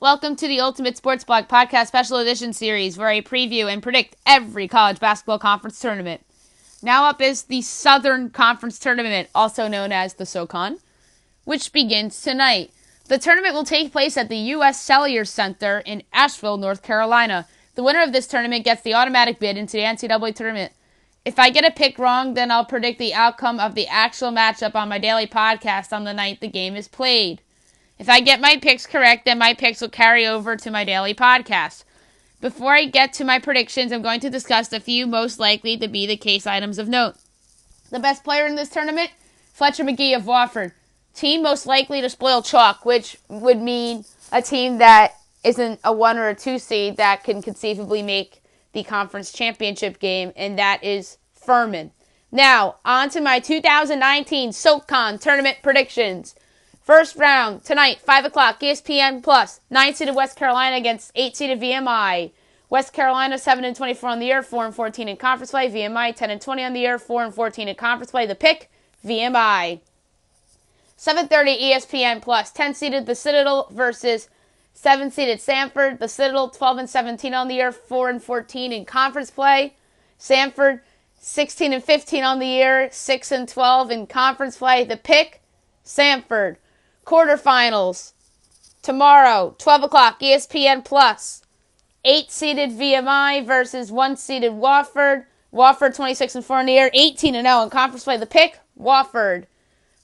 Welcome to the Ultimate Sports Blog Podcast Special Edition Series, where I preview and predict every college basketball conference tournament. Now up is the Southern Conference Tournament, also known as the SoCon, which begins tonight. The tournament will take place at the U.S. Cellular Center in Asheville, North Carolina. The winner of this tournament gets the automatic bid into the NCAA tournament. If I get a pick wrong, then I'll predict the outcome of the actual matchup on my daily podcast on the night the game is played. If I get my picks correct, then my picks will carry over to my daily podcast. Before I get to my predictions, I'm going to discuss the few most likely to be the case items of note. The best player in this tournament, Fletcher McGee of Wofford. Team most likely to spoil chalk, which would mean a team that isn't a 1 or a 2 seed that can conceivably make the conference championship game, and that is Furman. Now, on to my 2019 SoCon tournament predictions. First round, tonight, 5 o'clock, ESPN+, 9-seeded West Carolina against 8-seeded VMI. West Carolina, 7-24 on the year, 4-14 in conference play. VMI, 10-20 on the year, 4-14 in conference play. The pick, VMI. 7:30 ESPN+, 10-seeded the Citadel versus 7-seeded Samford. The Citadel, 12-17 on the year, 4-14 in conference play. Samford, 16-15 on the year, 6-12 in conference play. The pick, Samford. Quarterfinals, tomorrow, 12 o'clock, ESPN+. 8-seeded VMI versus 1-seeded Wofford. Wofford, 26-4 on the year, 18-0 in conference play. The pick, Wofford.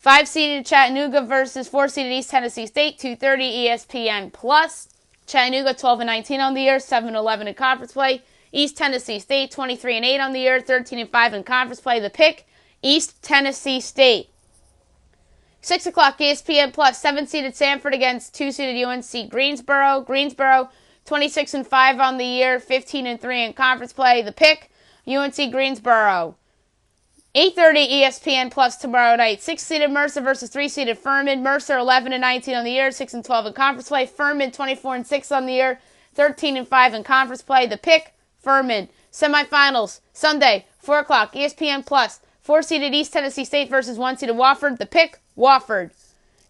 5-seeded Chattanooga versus 4-seeded East Tennessee State, 2:30 ESPN+. Chattanooga, 12-19 on the year, 7-11 in conference play. East Tennessee State, 23-8 on the year, 13-5 in conference play. The pick, East Tennessee State. 6 o'clock, ESPN+, 7-seeded Samford against 2-seeded UNC Greensboro. Greensboro, 26-5 on the year, 15-3 in conference play. The pick, UNC Greensboro. 8:30 ESPN+ tomorrow night. 6-seeded Mercer versus 3-seeded Furman. Mercer, 11-19 on the year, 6-12 in conference play. Furman, 24-6 on the year, 13-5 in conference play. The pick, Furman. Semifinals, Sunday, 4 o'clock, ESPN+. 4-seeded East Tennessee State versus 1-seeded Wofford. The pick, Wofford.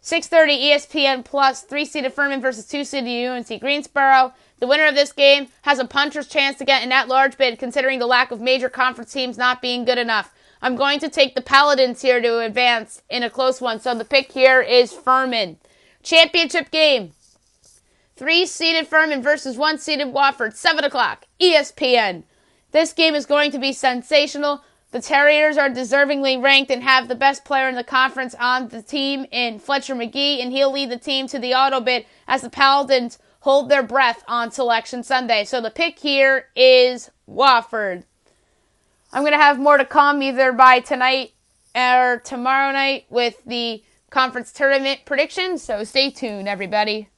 6:30 ESPN+, 3-seeded Furman versus 2-seeded UNC Greensboro. The winner of this game has a puncher's chance to get an at-large bid, considering the lack of major conference teams not being good enough. I'm going to take the Paladins here to advance in a close one, so the pick here is Furman. Championship game. 3-seeded Furman versus 1-seeded Wofford, 7 o'clock, ESPN. This game is going to be sensational. The Terriers are deservingly ranked and have the best player in the conference on the team in Fletcher McGee, and he'll lead the team to the auto bid as the Paladins hold their breath on Selection Sunday. So the pick here is Wofford. I'm going to have more to come either by tonight or tomorrow night with the conference tournament predictions, so stay tuned, everybody.